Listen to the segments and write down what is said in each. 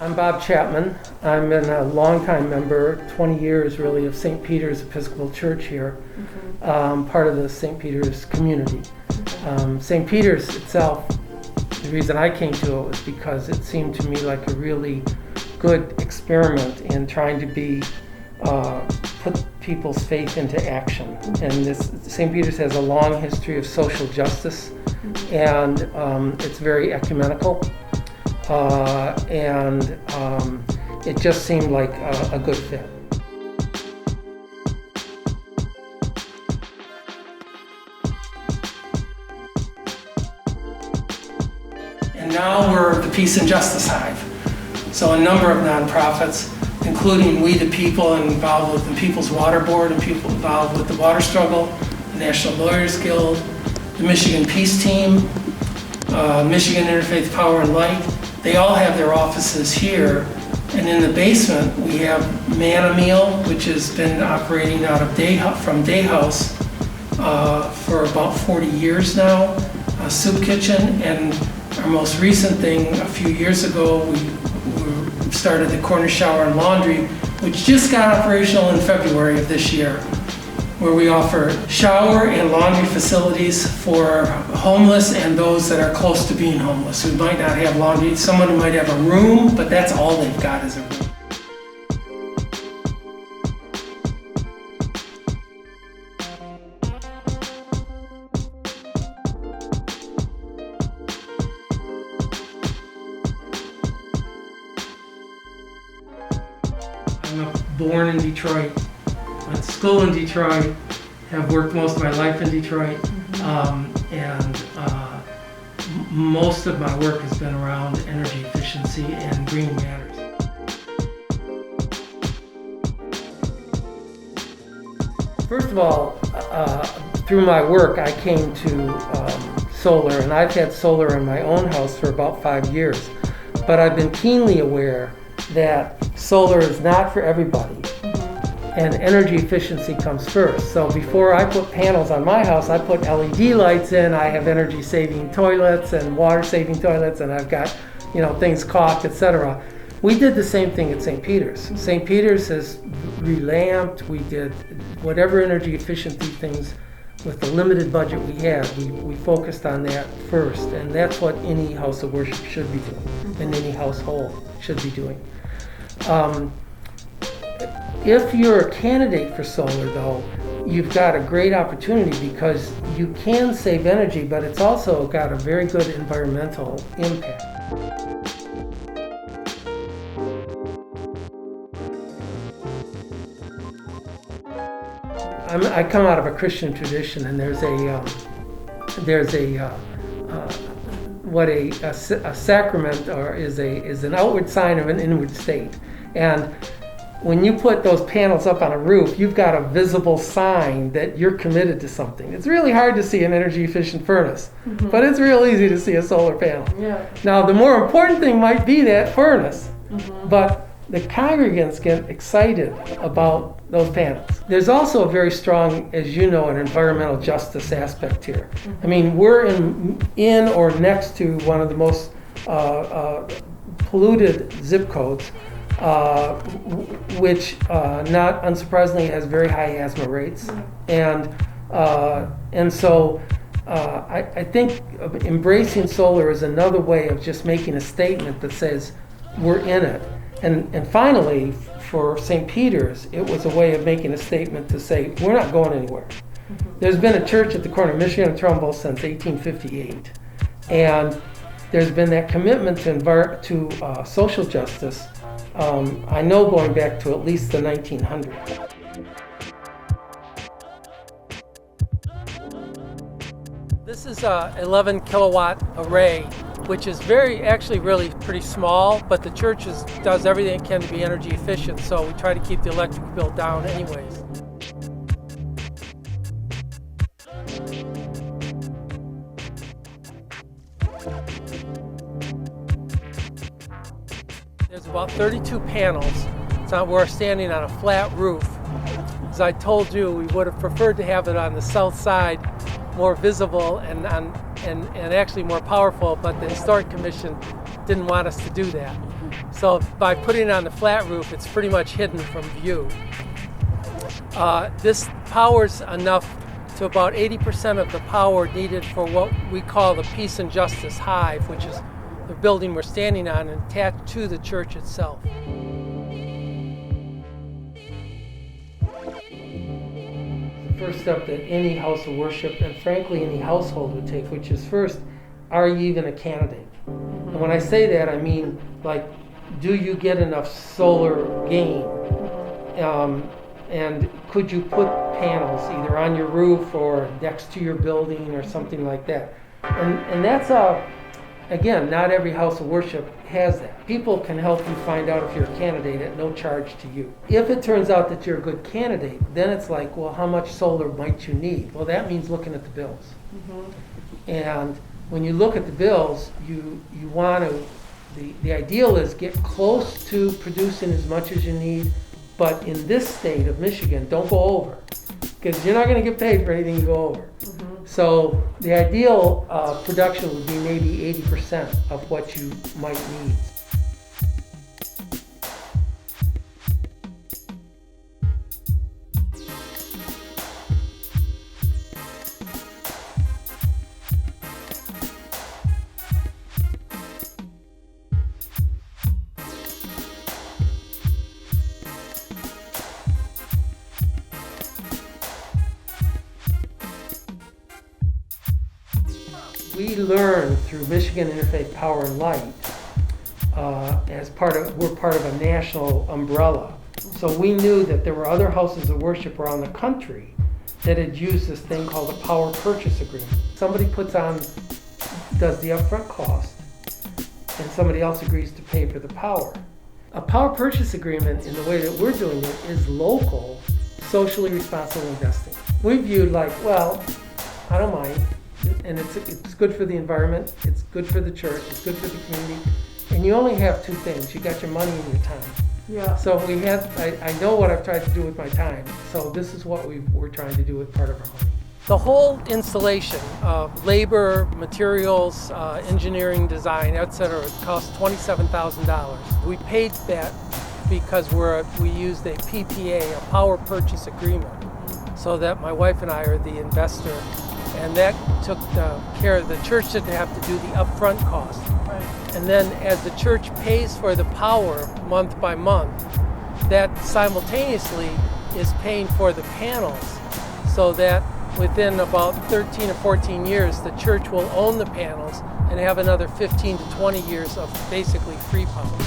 I'm Bob Chapman. I'm a longtime member, 20 years really, of St. Peter's Episcopal Church here, part of the St. Peter's community. St. Peter's itself, the reason I came to it was because it seemed to me like a really good experiment in trying to put people's faith into action. And St. Peter's has a long history of social justice, and it's very ecumenical. And it just seemed like a good fit. And now we're the Peace and Justice Hive. So a number of nonprofits, including We the People, involved with the People's Water Board, and people involved with the water struggle, the National Lawyers Guild, the Michigan Peace Team, Michigan Interfaith Power and Light. They all have their offices here, and in the basement we have Man a Meal, which has been operating out of from Day House for about 40 years now, a soup kitchen, and our most recent thing, a few years ago, we started the Corner Shower and Laundry, which just got operational in February of this year, where we offer shower and laundry facilities for homeless and those that are close to being homeless, who might not have laundry. Someone who might have a room, but that's all they've got is a room. I'm born in Detroit. Went to school in Detroit, have worked most of my life in Detroit, and most of my work has been around energy efficiency and green matters. First of all, through my work I came to solar, and I've had solar in my own house for about 5 years, but I've been keenly aware that solar is not for everybody. And energy efficiency comes first. So before I put panels on my house, I put LED lights in. I have energy saving toilets and water saving toilets, and I've got, things caulked, etc. We did the same thing at St. Peter's. St. Peter's has relamped. We did whatever energy efficiency things with the limited budget we had. We focused on that first, and that's what any house of worship should be doing, and any household should be doing. If you're a candidate for solar, though, you've got a great opportunity because you can save energy, but it's also got a very good environmental impact. I come out of a Christian tradition, and there's a sacrament or is an outward sign of an inward state, and when you put those panels up on a roof, you've got a visible sign that you're committed to something. It's really hard to see an energy efficient furnace, but it's real easy to see a solar panel. Yeah. Now, the more important thing might be that furnace, but the congregants get excited about those panels. There's also a very strong, as you know, an environmental justice aspect here. I mean, we're in or next to one of the most polluted zip codes, which not unsurprisingly has very high asthma rates, and so I think embracing solar is another way of just making a statement that says we're in it. And finally, for St. Peter's, it was a way of making a statement to say we're not going anywhere. There's been a church at the corner of Michigan and Trumbull since 1858, and there's been that commitment to social justice. I know going back to at least the 1900s. This is a 11 kilowatt array, which is really pretty small, but the church does everything it can to be energy efficient, so we try to keep the electric bill down anyways. There's about 32 panels. We're standing on a flat roof. As I told you, we would have preferred to have it on the south side, more visible and actually more powerful, but the Historic Commission didn't want us to do that. So by putting it on the flat roof, it's pretty much hidden from view. This powers enough to about 80% of the power needed for what we call the Peace and Justice Hive, which is the building we're standing on and attached to the church itself. The first step that any house of worship, and frankly any household would take, which is first, are you even a candidate? And when I say that, I mean, like, do you get enough solar gain? And could you put panels either on your roof or next to your building or something like that? And that's again, not every house of worship has that. People can help you find out if you're a candidate at no charge to you. If it turns out that you're a good candidate, then it's like, well, how much solar might you need? Well, that means looking at the bills. And when you look at the bills, you want to, the ideal is get close to producing as much as you need, but in this state of Michigan, don't go over, because you're not going to get paid for anything you go over. So the ideal production would be maybe 80% of what you might need. We learned through Michigan Interfaith Power and Light, we're part of a national umbrella. So we knew that there were other houses of worship around the country that had used this thing called a power purchase agreement. Somebody does the upfront cost, and somebody else agrees to pay for the power. A power purchase agreement, in the way that we're doing it, is local, socially responsible investing. We viewed like, well, I don't mind. And it's good for the environment, it's good for the church, it's good for the community, and you only have two things. You got your money and your time. Yeah. So I know what I've tried to do with my time, so this is what we're trying to do with part of our money. The whole installation of labor, materials, engineering, design, etc. cost $27,000. We paid that because we used a PPA, a power purchase agreement, so that my wife and I are the investor. And that took care of the church didn't have to do the upfront cost. Right. And then as the church pays for the power month by month, that simultaneously is paying for the panels, so that within about 13 or 14 years, the church will own the panels and have another 15 to 20 years of basically free power.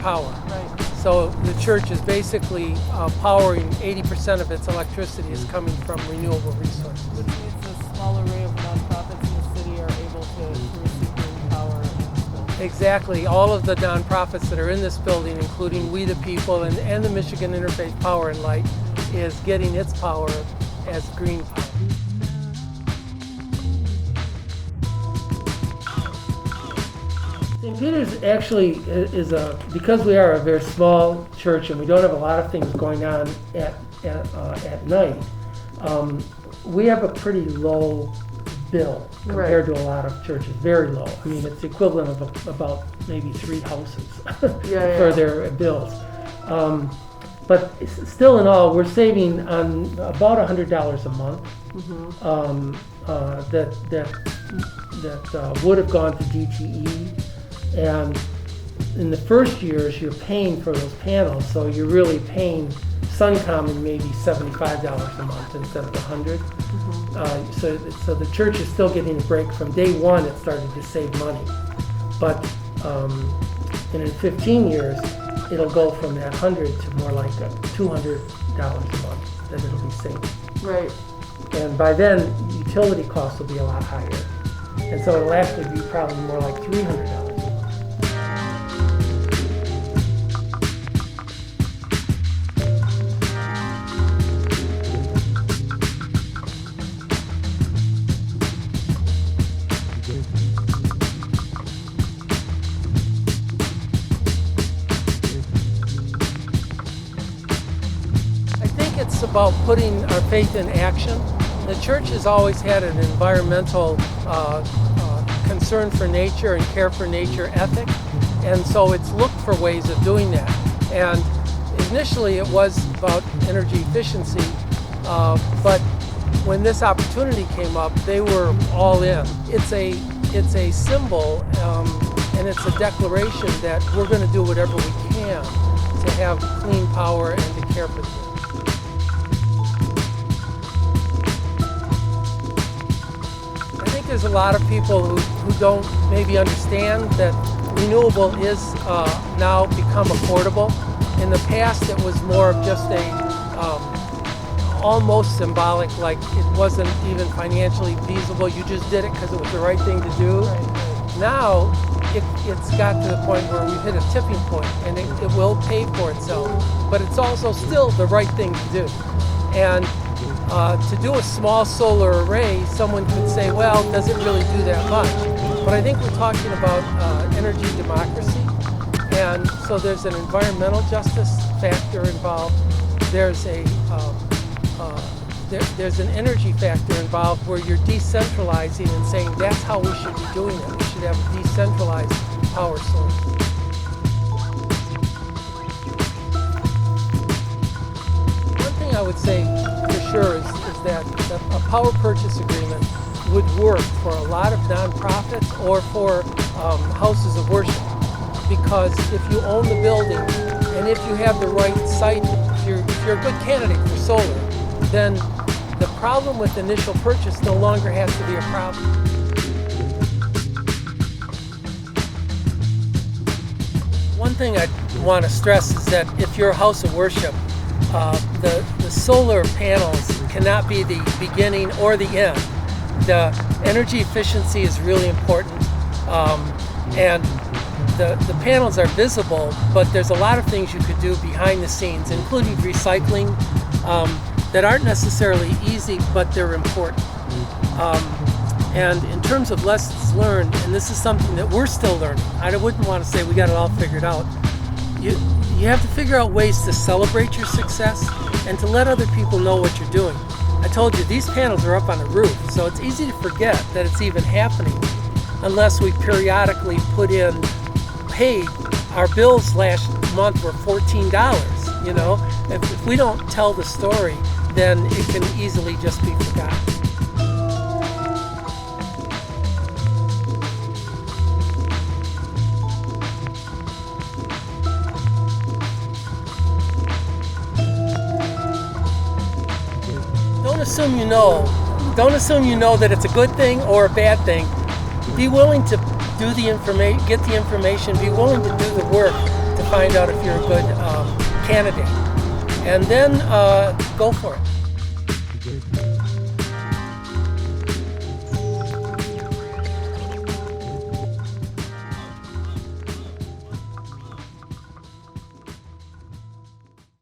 Power. Right. So the church is basically powering 80% of its electricity is coming from renewable resources. Which means a small array of nonprofits in the city are able to receive green power in this building. Exactly. All of the nonprofits that are in this building, including We the People and the Michigan Interfaith Power and Light, is getting its power as green power. St. Peter's actually is because we are a very small church and we don't have a lot of things going on at night, we have a pretty low bill compared to a lot of churches, very low. I mean, it's the equivalent of about maybe 3 houses for their bills. But still in all, we're saving on about $100 a month that would have gone to DTE. And in the first years, you're paying for those panels, so you're really paying Suncom in maybe $75 a month instead of $100. So the church is still getting a break. From day one, it started to save money. But in 15 years, it'll go from that 100 to more like $200 a month that it'll be saved. Right. And by then, utility costs will be a lot higher. And so it'll actually be probably more like $300. about putting our faith in action. The church has always had an environmental concern for nature and care for nature ethic, and so it's looked for ways of doing that. And initially it was about energy efficiency, but when this opportunity came up, they were all in. It's a symbol and it's a declaration that we're going to do whatever we can to have clean power and to care for things. I think there's a lot of people who don't maybe understand that renewable is now become affordable. In the past, it was more of just a almost symbolic, like it wasn't even financially feasible. You just did it because it was the right thing to do. Right. Now, it's got to the point where we've hit a tipping point, and it will pay for itself. But it's also still the right thing to do. And to do a small solar array, someone could say, well, does it really do that much? But I think we're talking about energy democracy. And so there's an environmental justice factor involved. There's there's an energy factor involved where you're decentralizing and saying that's how we should be doing it. We should have a decentralized power source. One thing I would say for sure is that a power purchase agreement would work for a lot of nonprofits or for houses of worship. Because if you own the building and if you have the right site, if you're a good candidate for solar, then the problem with initial purchase no longer has to be a problem. One thing I want to stress is that if you're a house of worship, the solar panels cannot be the beginning or the end. The energy efficiency is really important, and the panels are visible, but there's a lot of things you could do behind the scenes, including recycling, that aren't necessarily easy, but they're important. And in terms of lessons learned, and this is something that we're still learning, I wouldn't want to say we got it all figured out. You have to figure out ways to celebrate your success and to let other people know what you're doing. I told you, these panels are up on the roof, so it's easy to forget that it's even happening unless we periodically put in, hey, our bills last month were $14, you know? If we don't tell the story, then it can easily just be forgotten. Don't assume you know. Don't assume you know that it's a good thing or a bad thing. Be willing to do the information, get the information, be willing to do the work to find out if you're a good candidate. And then go for it.